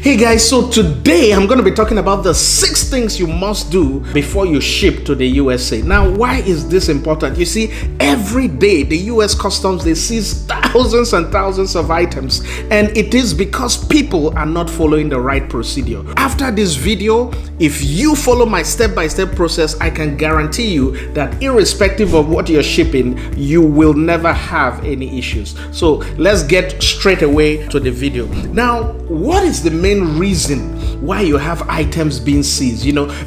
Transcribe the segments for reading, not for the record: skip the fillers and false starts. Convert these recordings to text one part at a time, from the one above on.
Hey guys, so today I'm going to be talking about the 6 things you must do before you ship to the USA. Now, why is this important? You see, every day the US Customs, they seize thousands and thousands of items, and it is because people are not following the right procedure. After this video, if you follow my step-by-step process, I can guarantee you that irrespective of what you're shipping, you will never have any issues. So let's get straight away to the video. Now, what is the main reason why you have items being seized?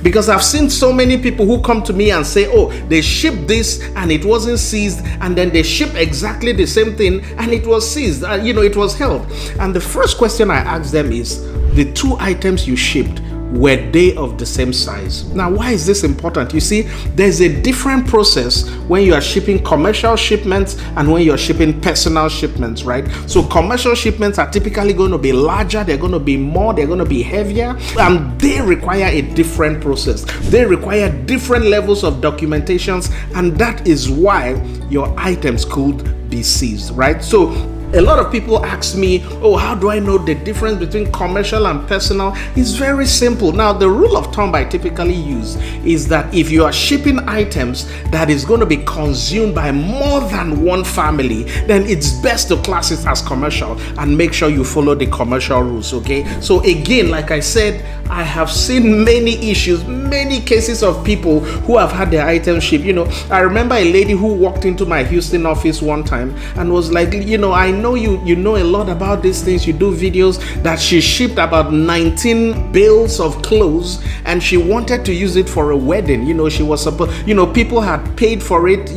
Because I've seen so many people who come to me and say, oh, they shipped this and it wasn't seized, and then they ship exactly the same thing and it was seized, it was held. And the first question I ask them is, the 2 items you shipped, were they of the same size? Now, why is this important? You see, there's a different process when you are shipping commercial shipments and when you're shipping personal shipments, right? So commercial shipments are typically going to be larger, they're going to be more, they're going to be heavier, and they require a different process. They require different levels of documentations, and that is why your items could be seized, right? So a lot of people ask me, oh, how do I know the difference between commercial and personal? It's very simple. Now, the rule of thumb I typically use is that if you are shipping items that is going to be consumed by more than one family, then it's best to class it as commercial and make sure you follow the commercial rules, okay? So again, like I said, I have seen many issues, many cases of people who have had their items shipped. I remember a lady who walked into my Houston office one time and was like, I know you know a lot about these things, you do videos, that she shipped about 19 bales of clothes and she wanted to use it for a wedding. She was supposed, people had paid for it.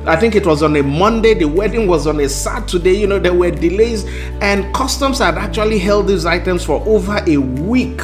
I think it was on a Monday, the wedding was on a Saturday. There were delays, and customs had actually held these items for over a week.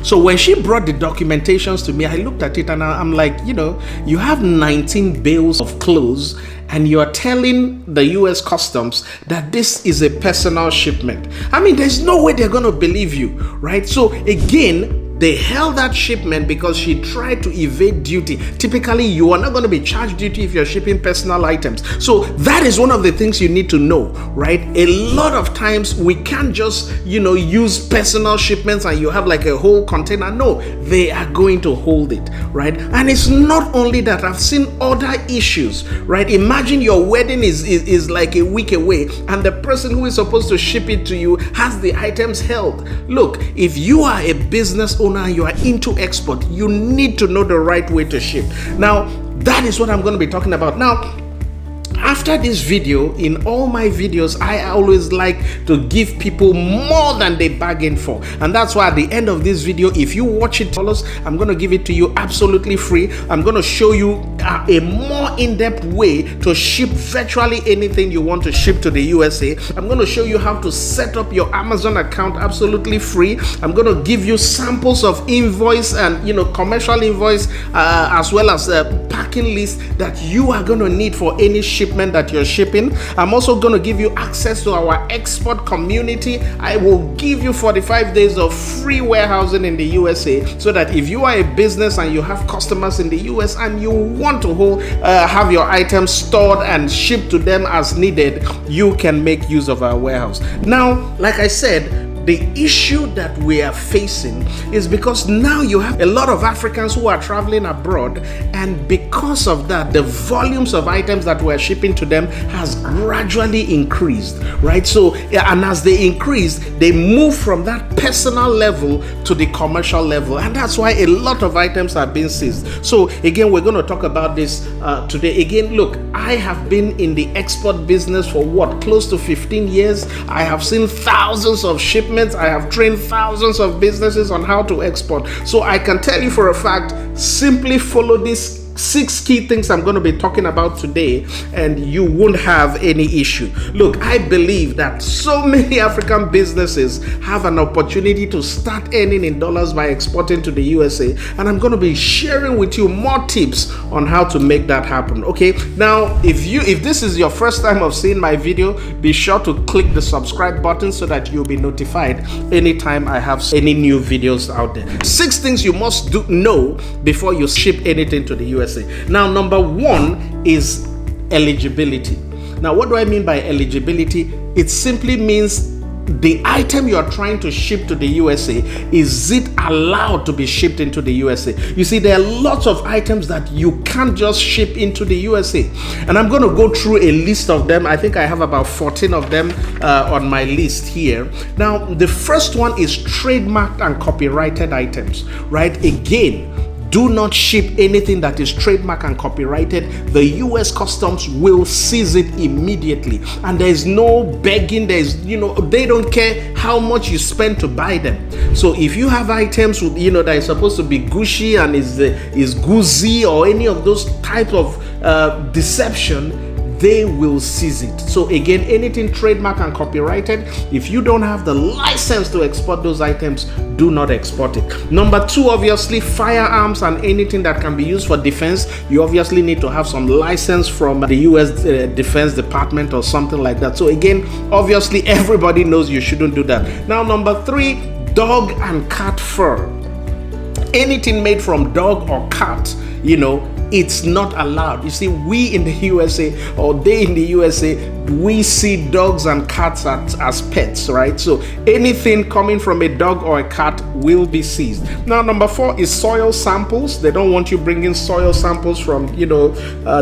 So when she brought the documentations to me, I looked at it and I'm like, you have 19 bales of clothes and you're telling the US Customs that this is a personal shipment. I mean, there's no way they're going to believe you, right? So again, they held that shipment because she tried to evade duty. Typically, you are not going to be charged duty if you're shipping personal items. So that is one of the things you need to know, right? A lot of times we can't just, use personal shipments and you have like a whole container. No, they are going to hold it, right? And it's not only that. I've seen other issues, right? Imagine your wedding is like a week away and the person who is supposed to ship it to you has the items held. Look, if you are a business owner, you are into export, you need to know the right way to ship. Now, that is what I'm going to be talking about. Now, after this video, in all my videos, I always like to give people more than they bargained for. And that's why at the end of this video, if you watch it, I'm going to give it to you absolutely free. I'm going to show you a more in-depth way to ship virtually anything you want to ship to the USA. I'm going to show you how to set up your Amazon account absolutely free. I'm going to give you samples of invoice and, commercial invoice, as well as packing list that you are going to need for any shipment that you're shipping. I'm also going to give you access to our export community. I will give you 45 days of free warehousing in the USA, so that if you are a business and you have customers in the US and you want to have your items stored and shipped to them as needed, you can make use of our warehouse. Now, like I said, the issue that we are facing is because now you have a lot of Africans who are traveling abroad, and because of that, the volumes of items that we're shipping to them has gradually increased, right? So, and as they increase, they move from that personal level to the commercial level, and that's why a lot of items are being seized. So again, we're going to talk about this today. Again, look, I have been in the export business for close to 15 years. I have seen thousands of shipments. I have trained thousands of businesses on how to export. So I can tell you for a fact, simply follow this 6 key things I'm going to be talking about today and you won't have any issue. Look, I believe that so many African businesses have an opportunity to start earning in dollars by exporting to the USA, and I'm going to be sharing with you more tips on how to make that happen. Okay, now if this is your first time of seeing my video, be sure to click the subscribe button so that you'll be notified anytime I have any new videos out there. 6 things you must know before you ship anything to the USA. Now, number 1 is eligibility. Now, what do I mean by eligibility? It simply means the item you are trying to ship to the USA, is it allowed to be shipped into the USA? You see, there are lots of items that you can't just ship into the USA. And I'm going to go through a list of them. I think I have about 14 of them on my list here. Now, the first one is trademarked and copyrighted items, right? Again, do not ship anything that is trademark and copyrighted. The US Customs will seize it immediately, and there is no begging. They don't care how much you spend to buy them. So if you have items with, that is supposed to be Gucci and is Gucci or any of those types of deception, they will seize it. So again, anything trademark and copyrighted, if you don't have the license to export those items, do not export it. Number two, obviously, firearms and anything that can be used for defense. You obviously need to have some license from the US Defense Department or something like that. So again, obviously, everybody knows you shouldn't do that. Now, number three, dog and cat fur. Anything made from dog or cat, it's not allowed. You see, we in the USA, or they in the USA, we see dogs and cats as pets, right? So anything coming from a dog or a cat will be seized. Now, number four is soil samples. They don't want you bringing soil samples from,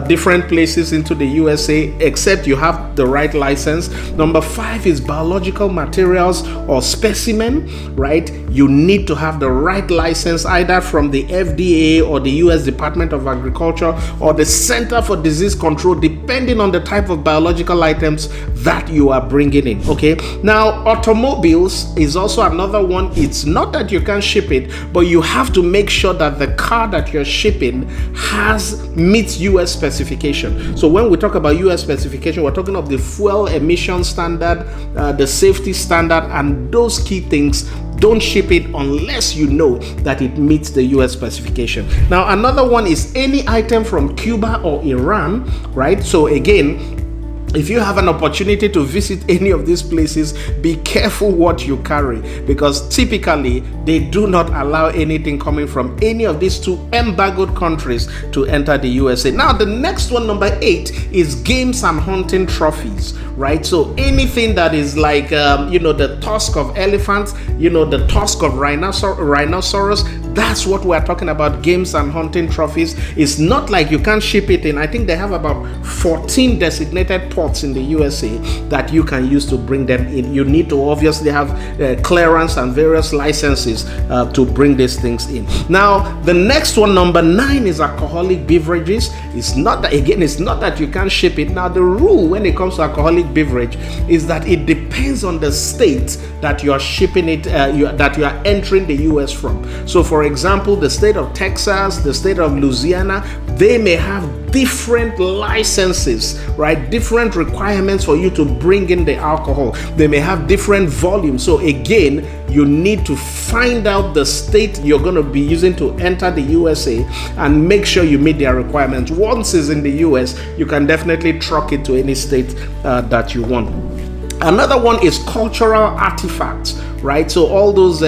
different places into the USA, except you have the right license. Number five is biological materials or specimen, right? You need to have the right license, either from the FDA or the US Department of Agriculture or the Center for Disease Control, depending on the type of biological items that you are bringing in. Okay, now automobiles is also another one. It's not that you can ship it, but you have to make sure that the car that you're shipping meets US specification. So when we talk about US specification, we're talking of the fuel emission standard, the safety standard, and those key things. Don't ship it unless you know that it meets the US specification. Now, another one is any item from Cuba or Iran, right? So again, if you have an opportunity to visit any of these places, be careful what you carry, because typically they do not allow anything coming from any of these two embargoed countries to enter the USA. Now, the next one, number 8, is games and hunting trophies, right? So anything that is like, the tusk of elephants, the tusk of rhinoceros, that's what we're talking about, games and hunting trophies. It's not like you can't ship it in. I think they have about 14 designated ports in the USA that you can use to bring them in. You need to obviously have clearance and various licenses to bring these things in. Now, the next one, number 9, is alcoholic beverages. It's not that you can't ship it. Now, the rule when it comes to alcoholic beverage is that it depends on the state that you are shipping it, that you are entering the US from. So, for example, the state of Texas, the state of Louisiana, they may have different licenses, right? Different requirements for you to bring in the alcohol. They may have different volumes. So again, you need to find out the state you're going to be using to enter the USA and make sure you meet their requirements. Once it's in the US, you can definitely truck it to any state that you want. Another one is cultural artifacts, right? So all those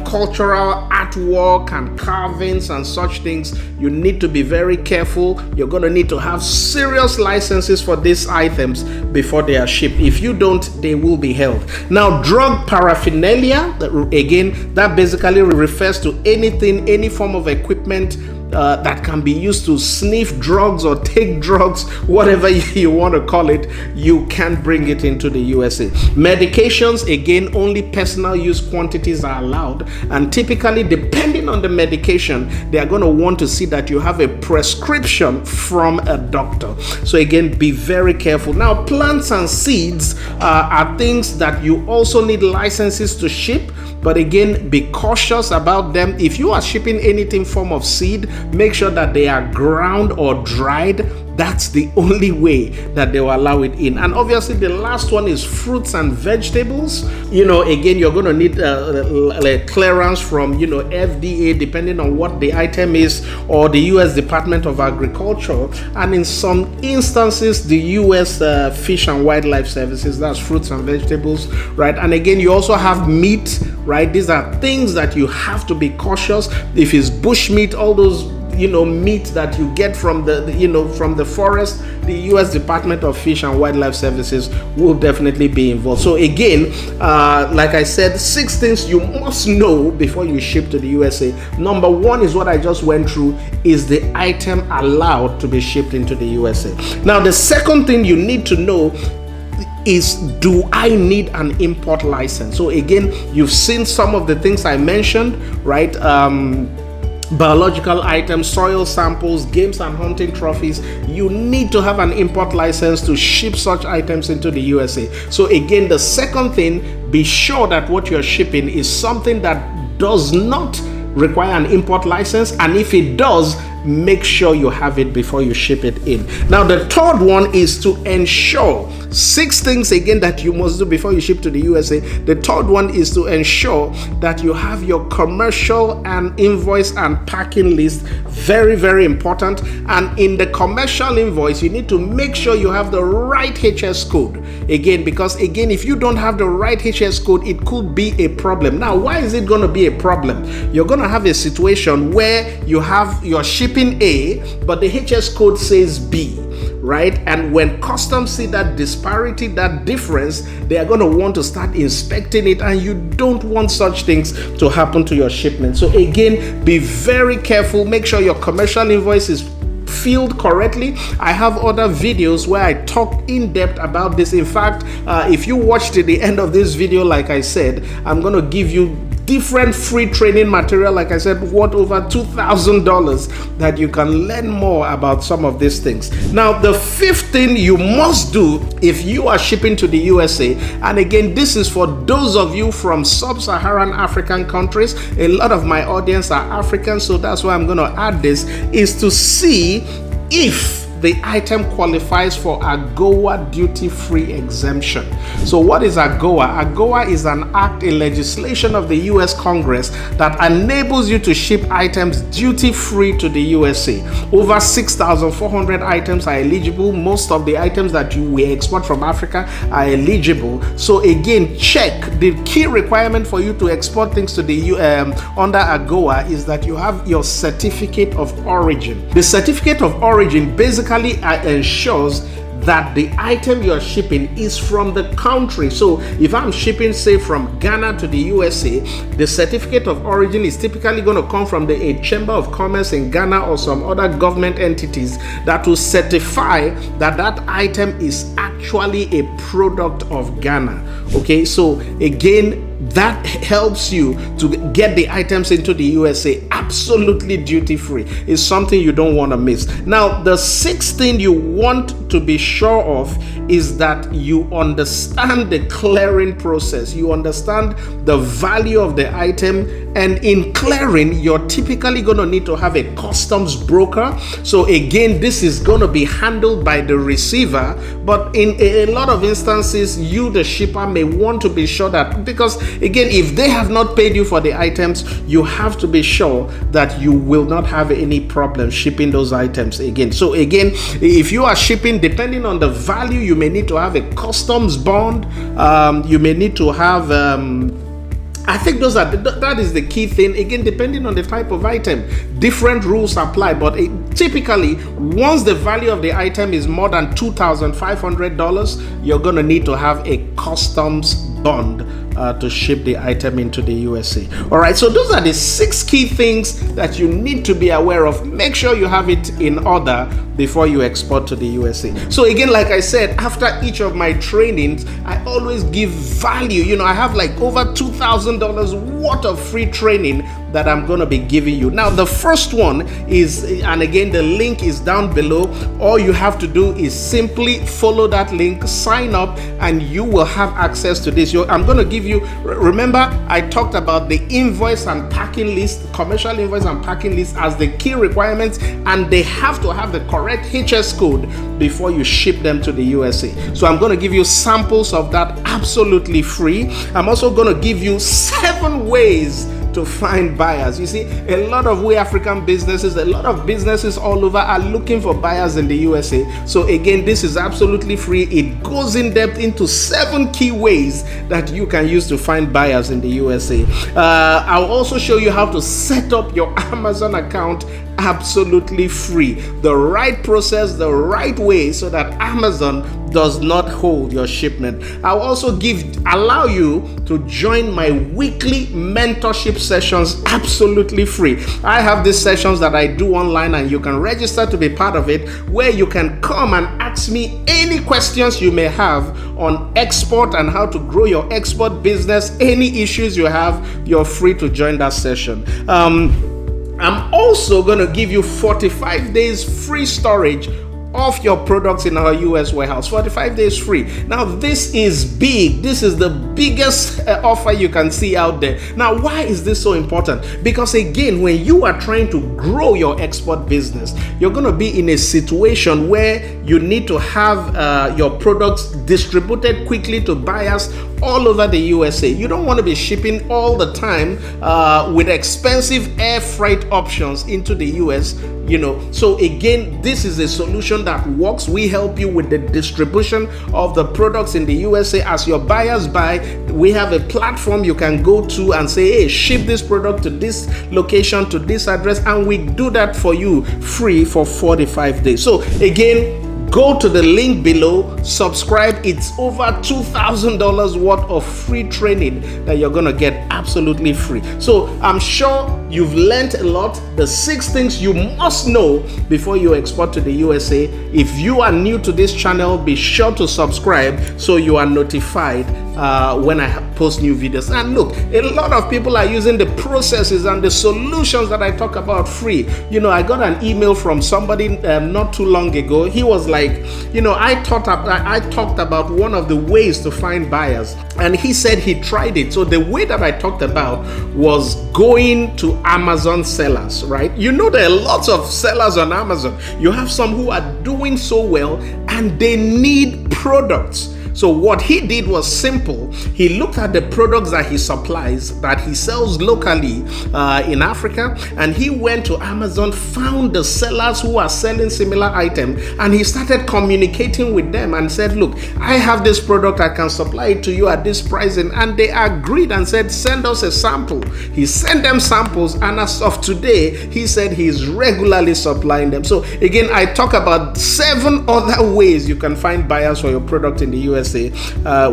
cultural artwork and carvings and such things, you need to be very careful. You're going to need to have serious licenses for these items before they are shipped. If you don't, they will be held. Now, drug paraphernalia, again, that basically refers to anything, any form of equipment that can be used to sniff drugs or take drugs, whatever you want to call it. You can bring it into the USA. Medications, again, only personal use quantities are allowed, and typically, depending on the medication, they are going to want to see that you have a prescription from a doctor. So again, be very careful. Now, plants and seeds are things that you also need licenses to ship, but again, be cautious about them. If you are shipping anything form of seed, make sure that they are ground or dried. That's the only way that they will allow it in. And obviously, the last one is fruits and vegetables. Again, you're going to need clearance from, FDA, depending on what the item is, or the US Department of Agriculture. And in some instances, the US Fish and Wildlife Services, that's fruits and vegetables, right? And again, you also have meat, right? These are things that you have to be cautious. If it's bush meat, all those meat that you get from from the forest, the U.S. Department of Fish and Wildlife Services will definitely be involved. So again, like I said, 6 things you must know before you ship to the USA. Number 1 is what I just went through, is the item allowed to be shipped into the USA. Now, the second thing you need to know is, do I need an import license? So again, you've seen some of the things I mentioned, right? Biological items, soil samples, games and hunting trophies. You need to have an import license to ship such items into the USA. So again, the second thing, be sure that what you're shipping is something that does not require an import license, and if it does, make sure you have it before you ship it in. Now, the third one is to ensure 6 things again that you must do before you ship to the USA. The third one is to ensure that you have your commercial and invoice and packing list. Very, very important. And in the commercial invoice, you need to make sure you have the right HS code. Again, because again, if you don't have the right HS code, it could be a problem. Now, why is it going to be a problem? You're going to have a situation where you have your shipping A, but the HS code says B, right? And when customs see that disparity, that difference, they are going to want to start inspecting it, and you don't want such things to happen to your shipment. So again, be very careful. Make sure your commercial invoice is filled correctly. I have other videos where I talk in depth about this. In fact, if you watch to the end of this video, like I said, I'm going to give you different free training material, like I said, worth over $2,000, that you can learn more about some of these things. Now, the 5th thing you must do if you are shipping to the USA, and again, this is for those of you from sub-Saharan African countries. A lot of my audience are African, so that's why I'm going to add this, is to see if the item qualifies for AGOA duty-free exemption. So what is AGOA? AGOA is an act, a legislation of the US Congress that enables you to ship items duty-free to the USA. Over 6,400 items are eligible. Most of the items that we export from Africa are eligible. So again, check. The key requirement for you to export things to the under AGOA is that you have your certificate of origin. The certificate of origin basically ensures that the item you're shipping is from the country. So if I'm shipping, say, from Ghana to the USA, the certificate of origin is typically going to come from a Chamber of Commerce in Ghana or some other government entities that will certify that that item is actually a product of Ghana. Okay, so again, that helps you to get the items into the USA absolutely duty-free. It's something you don't want to miss. Now, the 6th thing you want to be sure of is that you understand the clearing process. You understand the value of the item, and in clearing, you're typically going to need to have a customs broker. So again, this is going to be handled by the receiver, but in a lot of instances, you, the shipper, may want to be sure that, because again, if they have not paid you for the items, you have to be sure that you will not have any problem shipping those items again. So again, if you are shipping, depending on the value, you may need to have a customs bond. You may need to have I think that is the key thing. Again, depending on the type of item, different rules apply, but typically, once the value of the item is more than $2,500, you're going to need to have a customs bond to ship the item into the USA. All right, so those are the 6 key things that you need to be aware of. Make sure you have it in order before you export to the USA. So again, like I said, after each of my trainings, I always give value. I have like over $2,000 worth of free training that I'm going to be giving you. Now, the first one is, and again, the link is down below. All you have to do is simply follow that link, sign up, and you will have access to this. I'm going to give you, remember, I talked about the invoice and packing list, commercial invoice and packing list as the key requirements, and they have to have the correct HS code before you ship them to the USA. So I'm going to give you samples of that absolutely free. I'm also going to give you 7 ways to find buyers. You see, a lot of African businesses, a lot of businesses all over are looking for buyers in the USA. So again, this is absolutely free. It goes in depth into 7 key ways that you can use to find buyers in the USA. I'll also show you how to set up your Amazon account absolutely free. The right process, the right way, so that Amazon does not hold your shipment. I'll also allow you to join my weekly mentorship sessions absolutely free. I have these sessions that I do online, and you can register to be part of it, where you can come and ask me any questions you may have on export and how to grow your export business. Any issues you have, you're free to join that session. I'm also going to give you 45 days free storage of your products in our US warehouse. 45 days free. Now, this is big. This is the biggest offer you can see out there. Now, why is this so important? Because again, when you are trying to grow your export business, you're going to be in a situation where you need to have your products distributed quickly to buyers all over the USA. You don't want to be shipping all the time with expensive air freight options into the US, So again, this is a solution that works. We help you with the distribution of the products in the USA. As your buyers buy, we have a platform you can go to and say, hey, ship this product to this location, to this address, and we do that for you free for 45 days. So again, go to the link below, subscribe. It's over $2,000 worth of free training that you're going to get absolutely free. So I'm sure you've learned a lot. The 6 things you must know before you export to the USA. If you are new to this channel, be sure to subscribe so you are notified when I post new videos. And look, a lot of people are using the processes and the solutions that I talk about free. I got an email from somebody not too long ago. He was like, I talked about one of the ways to find buyers, and he said he tried it. So the way that I talked about was going to Amazon sellers, right? There are lots of sellers on Amazon. You have some who are doing so well and they need products. So what he did was simple. He looked at the products that he supplies, that he sells locally in Africa, and he went to Amazon, found the sellers who are selling similar items, and he started communicating with them and said, look, I have this product, I can supply it to you at this pricing. And they agreed and said, send us a sample. He sent them samples, and as of today, he said he's regularly supplying them. So again, I talk about 7 other ways you can find buyers for your product in the USA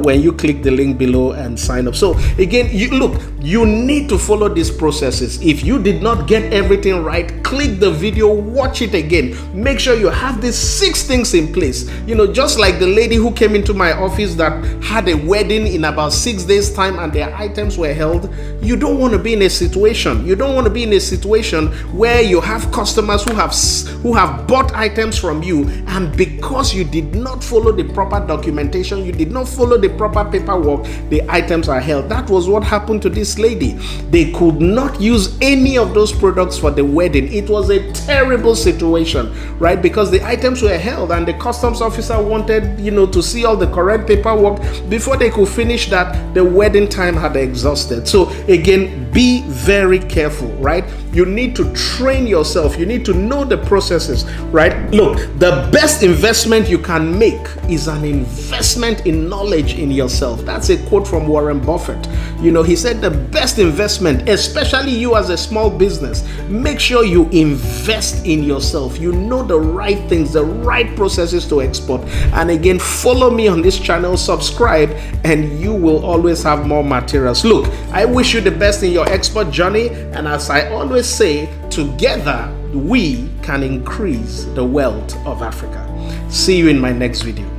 when you click the link below and sign up. So again, you need to follow these processes. If you did not get everything right, click the video, watch it again. Make sure you have these 6 things in place. Just like the lady who came into my office that had a wedding in about 6 days time and their items were held. You don't want to be in a situation. You don't want to be in a situation where you have customers who have bought items from you, and because you did not follow the proper documentation, you did not follow the proper paperwork, the items are held. That was what happened to this lady. They could not use any of those products for the wedding. It was a terrible situation, right? Because the items were held and the customs officer wanted, to see all the correct paperwork. Before they could finish that, the wedding time had exhausted. So again, be very careful, right? You need to train yourself. You need to know the processes, right? Look, the best investment you can make is an investment in knowledge in yourself. That's a quote from Warren Buffett. He said the best investment, especially you as a small business, make sure you invest in yourself. You know the right things, the right processes to export. And again, follow me on this channel, subscribe, and you will always have more materials. Look, I wish you the best in your export journey. And as I always say, together we can increase the wealth of Africa. See you in my next video.